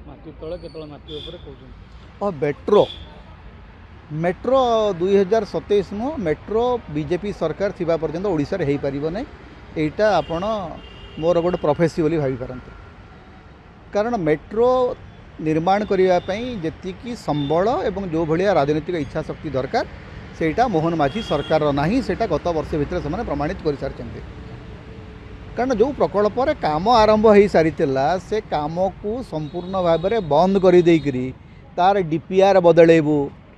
माटी तले केतल माटी ऊपर कहउछन और मेट्रो 2027 नु मेट्रो बीजेपी सरकार थिबा पर्यंत ओडिसा रे हेई परिबो नै। एटा आपण मोर गोटे प्रोफेसी बोली भावी पारंते, कारण मेट्रो निर्माण करने जी संबल एवं जो भाया राजनीतिक इच्छा शक्ति दरकार सेटा मोहन माझी सरकार ना सेटा गत वर्ष भितर से प्रमाणित कर सारी। कारण जो प्रकल्प काम आरंभ हो सारी से काम को संपूर्ण भाव में बंद कर तार डीपीआर बदलेबू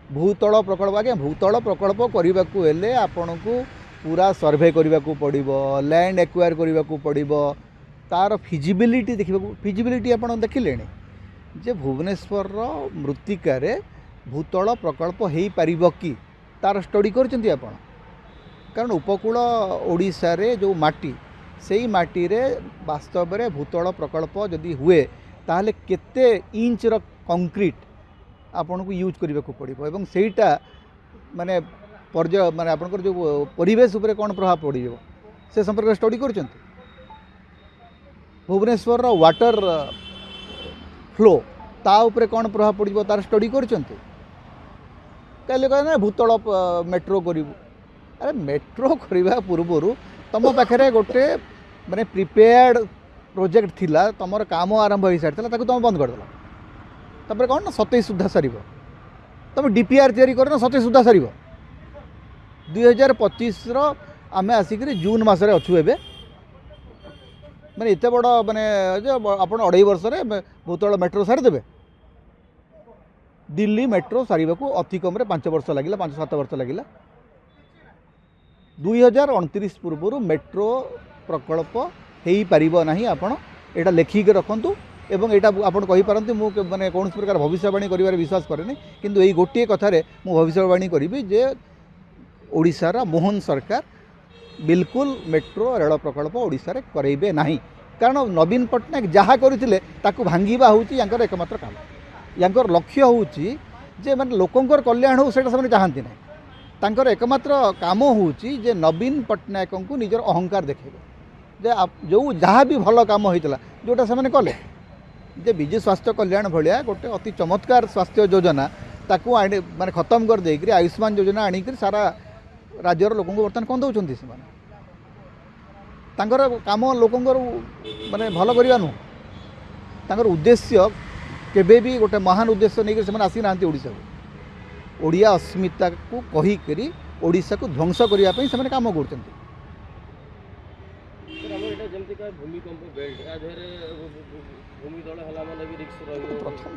भूतल प्रकल्प आगे भूतल प्रकल्प करने को आपण को पूरा सर्वे करने को पड़ो, लैंड एक्वायर करने को पड़ो, तार फिजिबिलिटी देखा फिजिबिलिटी आप देखिले जे भुवनेश्वर मृत्तिकार भूतल प्रकल्प हो पार कि तार स्टडी करचंती आपण। कारण उपकूल ओडिशा रे जो माटी से ही माटी रे वास्तव में भूतल प्रकल्प जदि हुए ताहले केते इंच रो कंक्रीट आपन को यूज करने को पड़ो एवं सेटा माने पर्याय माने आपनकर जो परिवेश उपरे कौन प्रभाव पड़ो से संपर्क स्टडी करचंती। भुवनेश्वर वाटर फ्लो ता उपरे कौन प्रभाव पड़ो तार स्टडी करचंती। कहले कहना भूतल मेट्रो करूँ, अरे मेट्रो करने पूर्व तुम पाखे गोटे माने प्रिपेयर्ड प्रोजेक्ट थिला तुम काम आरंभ हो सारी तुम बंद करदेल तापर कौन ना 27 सुधा सर तुम डीपीआर तैयारी कर 27 सुधा सर 2025 आम आसिक जून मसरे अच्छु ए मैंने एत बड़ माने आप 2.5 वर्ष भूतल मेट्रो सारीदे। दिल्ली मेट्रो सारे को अति कम 5 वर्ष लगे 5-7 वर्ष लगे। 2029 पूर्व मेट्रो प्रकल्प हो पार ना आपण एटा लेखिक रखु एवं एटा आपण कहि पारंती मु माने कौन प्रकार भविष्यवाणी करिवार विश्वास करेनी, किंतु यही गोटे कथार मु भविष्यवाणी करी जे ओडिशार मोहन सरकार बिल्कुल मेट्रो रेल प्रकल्प ओडिशा रे करेबे नाही। कारण नवीन पट्टनायक जहाँ करते भांगा हूँ एकमात्र काम यांकर लक्ष्य हूँ जे माने लोकंकर कल्याण हो सेटा से चाहती ना तांकर एकमात्र काम हूँ जे नवीन पट्टनायक को निजर अहंकार देखेबे जे जो जहाँ भी भल काम होता जोटा से कले जे विजु स्वास्थ्य कल्याण भाया गोटे अति चमत्कार स्वास्थ्य योजना ताकू आनी माने खत्म कर देकरी आयुष्मान योजना आनिक सारा राज्यर लोक बर्तमान कौन दौरान से तांकर काम लोकंकर माने भल करवा नुह तांकर उद्देश्य केबे भी गोटे महान उद्देश्य नहीं से आसी ना ओडिशा को ओडिया अस्मिता को कहीकरी ओडिशा को ध्वंस करने से काम कर प्रथम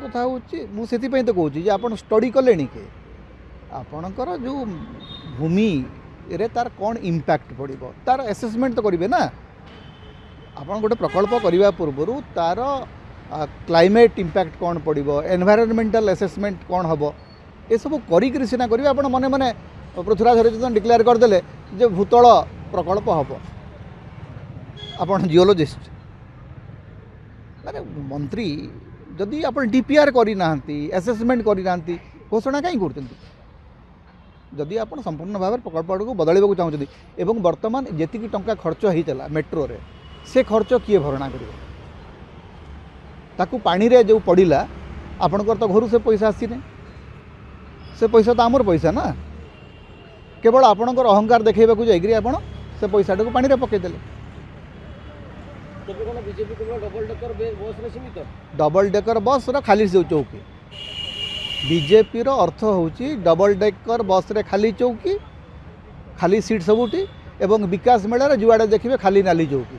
कथा हूँ मुझे तो कहूँ आप स्टडी कले कि आपणकर जो भूमि रे तार कौन इम्पैक्ट पड़ो तार एसेसमेंट तो करेंगे ना। आप गोटे प्रकल्प करने पूर्व तार क्लाइमेट इम्पैक्ट कौन पड़ो एनवायरमेंटल एसेसमेंट कौन हम ये सब करी सीना करेंगे। आप मने मने पृथ्वीराज हरिचंदन डिक्लेयर करदे जे भूतल प्रकल्प हम आप जियोलॉजिस्ट माने मंत्री जदि आप डीपीआर करना एसेसमेंट करना घोषणा कहीं कर जदि आप संपूर्ण भाव में प्रकल्प को बदलवाक चाहते एवं बर्तमान जी टंका खर्च होता मेट्रो रे से खर्च किए भरणा कर पानी रे जो पड़ा आपणकर तो घर से पैसा आसी से पैसा तो आमर पैसा ना केवल आपणकर अहंकार देखा जाइए आप से पैसा को पानी रे पकईदेले। डबल डेकर बस खाली चौकी बीजेपी रो अर्थ होची डबल डेकर बस रे खाली चौकी खाली सीट सबुटी एवं विकास मेला जुआड़े देखिए खाली नाली चौकी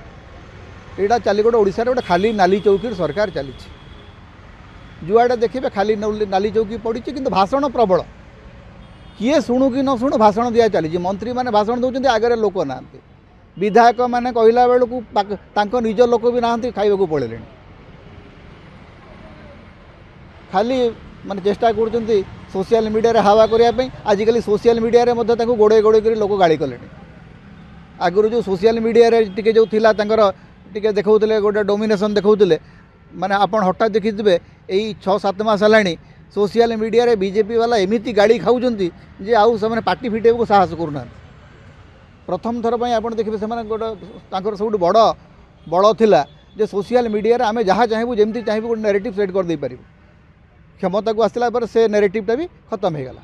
यहाँ चली गोटे ओडिशा रे गोटे खाली नाली चौकी सरकार चली जुआड़े देखिए खाली नाली चौकी पड़ी किंतु भाषण प्रबल किए शुणु कि न शुणु भाषण दिया चली मंत्री माने भाषण दौरान आगे लोक ना विधायक माने कहला बेलू निज लोक भी ना खाइबा पड़े खाली माने चेष्टा कर सोशल मीडिया रे हावा करने आजिकल सोशल मीडिया रे मध्य गोड़े गोड़े कर लोक गाड़ी कले आगुरी जो सोशल मीडिया रे टिके जो थिला टिके देखौले गोटे डोमिनेशन देखौले माने आपण हठात देखिथे यही 6-7 मास है सोशल मीडिया रे बीजेपी वाला एमती गाड़ी खाऊँच जे आउ से पार्टी फिटे को साहस करूना। प्रथम थर पर आप देखिए से गोटे सब बड़ बड़ थिला जे सोशल मीडिया आम जहाँ चाहबू जमी चाहबू गोटे नेरेटिव सेट कर दे पारू क्षमता को आसला से नेरेटिवटा भी खत्म हो गला।